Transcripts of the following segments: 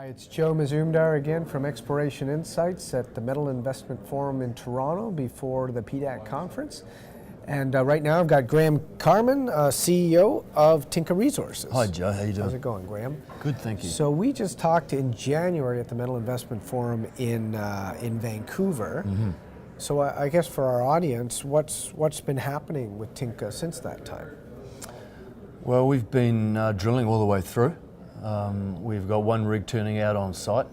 Hi, it's Joe Mazumdar again from Exploration Insights at the Metal Investment Forum in Toronto before the PDAC conference. And right now I've got Graham Carman, CEO of Tinka Resources. Hi Joe, how you doing? How's it going, Graham? Good, thank you. So we just talked in January at the Metal Investment Forum in Vancouver. Mm-hmm. So I guess for our audience, what's been happening with Tinka since that time? Well, we've been drilling all the way through. We've got one rig turning out on site.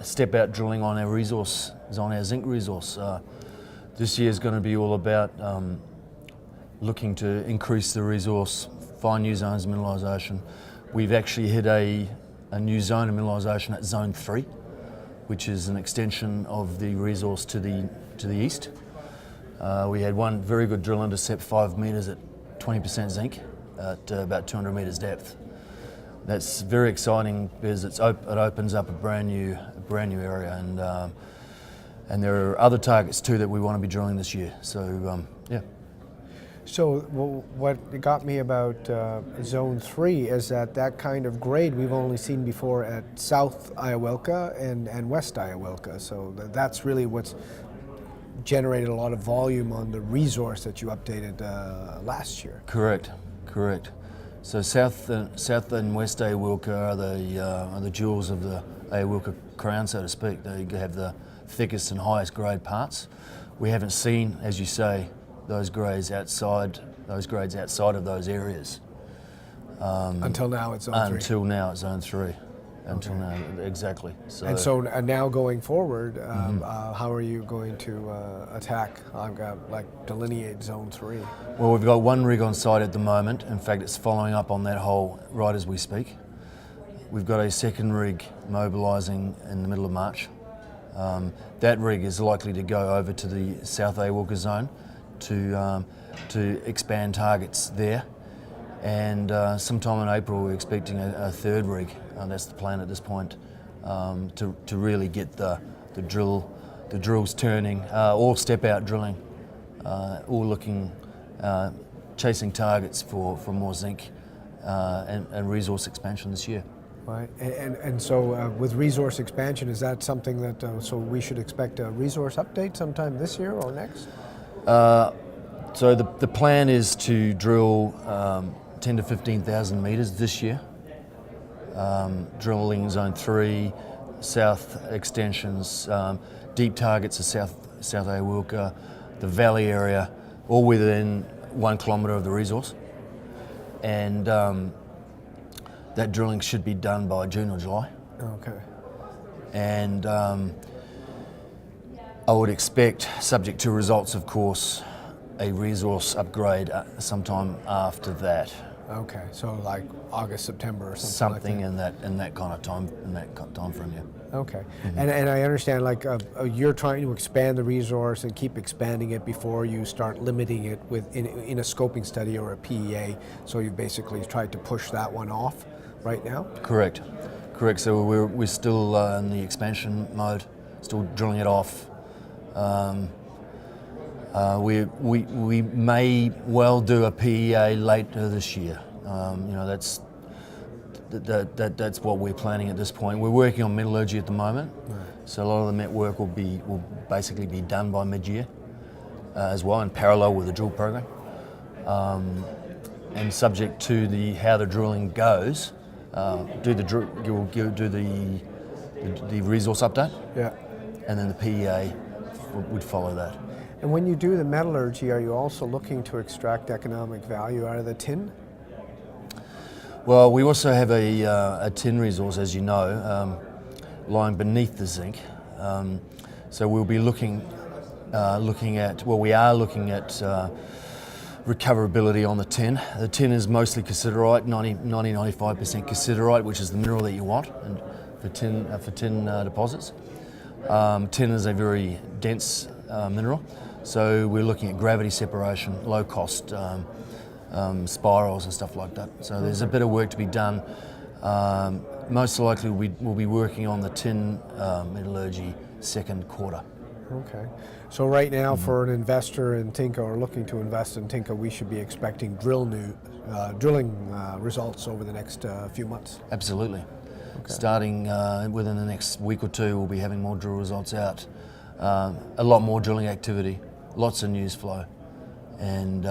Step out drilling on our resource, on our zinc resource. This year is going to be all about looking to increase the resource, find new zones of mineralisation. We've actually hit a new zone of mineralisation at Zone 3, which is an extension of the resource to the east. We had one very good drill intercept, 5 metres at 20% zinc at about 200 metres depth. That's very exciting because it opens up a brand new area, and there are other targets too that we want to be drilling this year. So yeah. So what got me about Zone 3 is that kind of grade we've only seen before at South Iowilka and West Iowilka. So that's really what's generated a lot of volume on the resource that you updated last year. Correct. So South and West Iowilka are the jewels of the Iowilka crown, so to speak. They have the thickest and highest grade parts. We haven't seen, as you say, those grades outside of those areas. Until now it's Zone 3. Until now it's Zone 3. Until now, exactly. So now going forward, how are you going to attack, delineate Zone 3? Well, we've got one rig on site at the moment. In fact, it's following up on that hole right as we speak. We've got a second rig mobilising in the middle of March. That rig is likely to go over to the South Iowilka zone to expand targets there. And sometime in April we're expecting a third rig. That's the plan at this point, to really get the drills turning, all step out drilling, all looking, chasing targets for more zinc and resource expansion this year. Right, and so with resource expansion, is that something that so we should expect a resource update sometime this year or next? So the plan is to drill 10 to 15,000 metres this year, drilling Zone 3, south extensions, deep targets of South Iowilka, the valley area, all within 1 kilometre of the resource. And that drilling should be done by June or July. Okay. And I would expect, subject to results of course, a resource upgrade sometime after that. Okay, so like August, September or something like that. in that kind of time frame, yeah. Okay, and I understand you're trying to expand the resource and keep expanding it before you start limiting it in a scoping study or a PEA. So you basically tried to push that one off right now. Correct. So we're still in the expansion mode, still drilling it off. We may well do a PEA later this year. That's what we're planning at this point. We're working on metallurgy at the moment, right. So a lot of the met work will basically be done by mid-year as well, in parallel with the drill program. And subject to how the drilling goes, you'll do the resource update, yeah, and then the PEA would follow that. And when you do the metallurgy, are you also looking to extract economic value out of the tin? Well, we also have a tin resource, as you know, lying beneath the zinc. So we'll be looking at recoverability on the tin. The tin is mostly cassiterite, 90-95% cassiterite, which is the mineral that you want and for tin deposits. Tin is a very dense mineral. So we're looking at gravity separation, low cost spirals and stuff like that. So there's a bit of work to be done. Most likely we'll be working on the tin metallurgy second quarter. Okay. So right now for an investor in Tinka or looking to invest in Tinka, we should be expecting drilling results over the next few months. Absolutely. Starting within the next week or two, we'll be having more drill results out. A lot more drilling activity, lots of news flow, and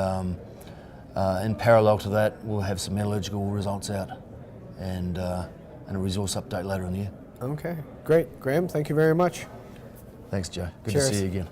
in parallel to that, we'll have some metallurgical results out, and a resource update later in the year. Okay, great. Graham, thank you very much. Thanks, Joe. Good Cheers. to see you again.